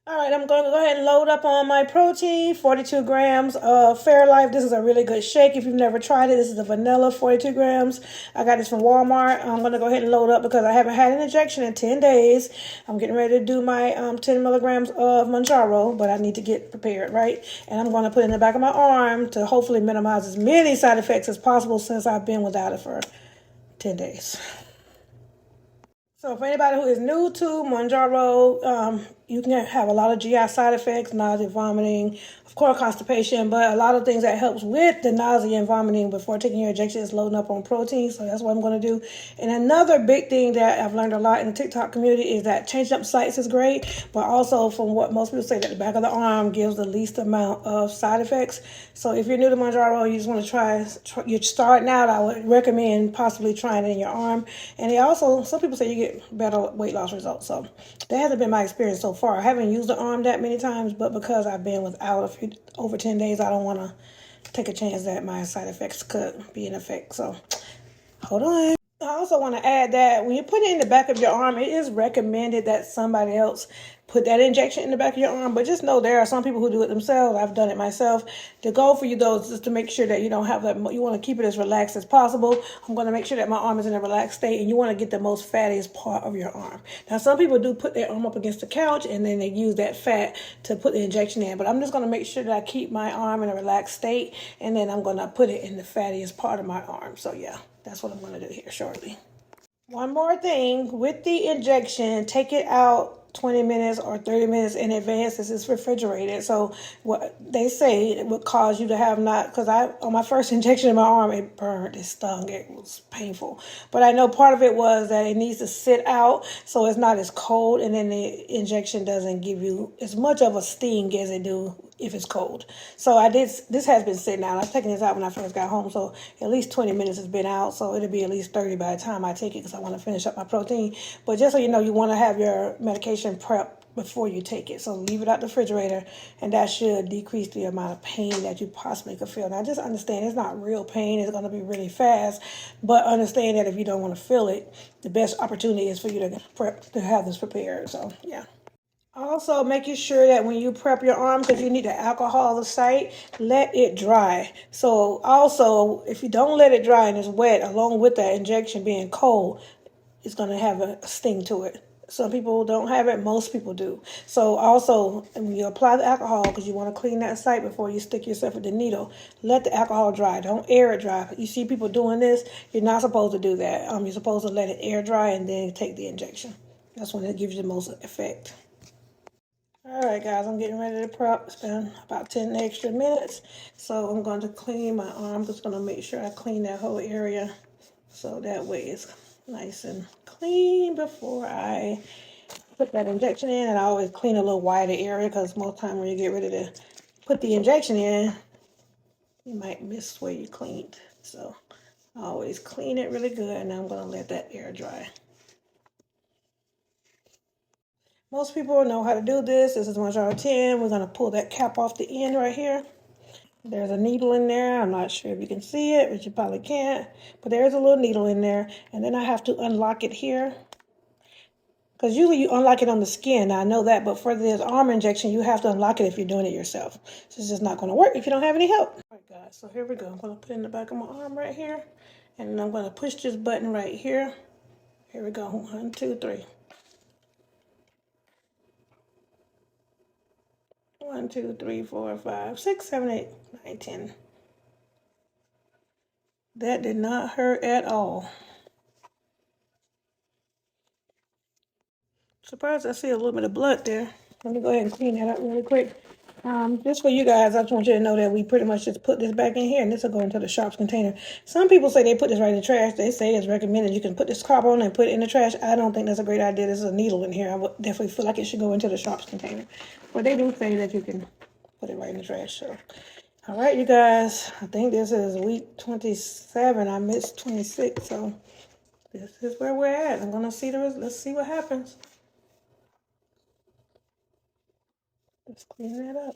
All right, I'm going to go ahead and load up on my protein, 42 grams of Fairlife. This is a really good shake. If you've never tried it, this is the vanilla, 42 grams. I got this from Walmart. I'm going to go ahead and load up because I haven't had an injection in 10 days. I'm getting ready to do my 10 milligrams of Mounjaro, but I need to get prepared, right? And I'm going to put it in the back of my arm to hopefully minimize as many side effects as possible since I've been without it for 10 days. So for anybody who is new to Mounjaro, you can have a lot of GI side effects, nausea, vomiting, of course constipation, but a lot of things that helps with the nausea and vomiting before taking your injection is loading up on protein. So that's what I'm going to do. And another big thing that I've learned a lot in the TikTok community is that changing up sites is great, but also from what most people say that the back of the arm gives the least amount of side effects. So if you're new to Mounjaro, you just want to try you're starting out, I would recommend possibly trying it in your arm. And they also, some people say you get better weight loss results. So that hasn't been my experience so far. I haven't used the arm that many times, but because I've been without over 10 days, I don't want to take a chance that my side effects could be in effect. So hold on. I also want to add that when you put it in the back of your arm, it is recommended that somebody else put that injection in the back of your arm. But just know there are some people who do it themselves. I've done it myself. The goal for you, though, is just to make sure that you don't have that. You want to keep it as relaxed as possible. I'm going to make sure that my arm is in a relaxed state, and you want to get the most fattiest part of your arm. Now, some people do put their arm up against the couch, and then they use that fat to put the injection in. But I'm just going to make sure that I keep my arm in a relaxed state, and then I'm going to put it in the fattiest part of my arm. So, yeah. That's what I'm going to do here shortly. One more thing with the injection, take it out 20 minutes or 30 minutes in advance. This is refrigerated. So what they say it would cause you to have not, because on my first injection in my arm, it burned, it stung, it was painful. But I know part of it was that it needs to sit out so it's not as cold, and then the injection doesn't give you as much of a sting as it do if it's cold. So this has been sitting out. I've taken this out when I first got home. So at least 20 minutes has been out. So it'll be at least 30 by the time I take it because I want to finish up my protein. But just so you know, you want to have your medication prep before you take it. So leave it out the refrigerator, and that should decrease the amount of pain that you possibly could feel. Now just understand it's not real pain. It's going to be really fast. But understand that if you don't want to feel it, the best opportunity is for you to have this prepared. So yeah. Also, making sure that when you prep your arm, because you need to alcohol the site, let it dry. So also, if you don't let it dry and it's wet, along with that injection being cold, it's going to have a sting to it. Some people don't have it, most people do. So also, when you apply the alcohol, because you want to clean that site before you stick yourself with the needle, let the alcohol dry. Don't air it dry. You see people doing this, you're not supposed to do that. You're supposed to let it air dry and then take the injection. That's when it gives you the most effect. All right, guys, I'm getting ready to prep. It's been about 10 extra minutes. So I'm going to clean my arm. I'm just going to make sure I clean that whole area so that way it's nice and clean before I put that injection in. And I always clean a little wider area because most time when you get ready to put the injection in, you might miss where you cleaned. So I always clean it really good, and I'm going to let that air dry. Most people know how to do this. This is Mounjaro 10. We're going to pull that cap off the end right here. There's a needle in there. I'm not sure if you can see it, but you probably can't. But there's a little needle in there. And then I have to unlock it here. Because usually you unlock it on the skin. Now, I know that. But for this arm injection, you have to unlock it if you're doing it yourself. So it's just not going to work if you don't have any help. All right, guys. So here we go. I'm going to put it in the back of my arm right here. And I'm going to push this button right here. Here we go. 1, 2, 3. 1, 2, 3, 4, 5, 6, 7, 8, 9, 10. That did not hurt at all. Surprised I see a little bit of blood there. Let me go ahead and clean that up really quick. Just for you guys, I just want you to know that we pretty much just put this back in here, and this will go into the sharps container. Some people say they put this right in the trash. They say it's recommended you can put this copper on and put it in the trash. I don't think that's a great idea. There's a needle in here. I would definitely feel like it should go into the sharps container. But they do say that you can put it right in the trash. So, all right, you guys. I think this is week 27. I missed 26, so this is where we're at. I'm gonna see let's see what happens. Let's clean that up.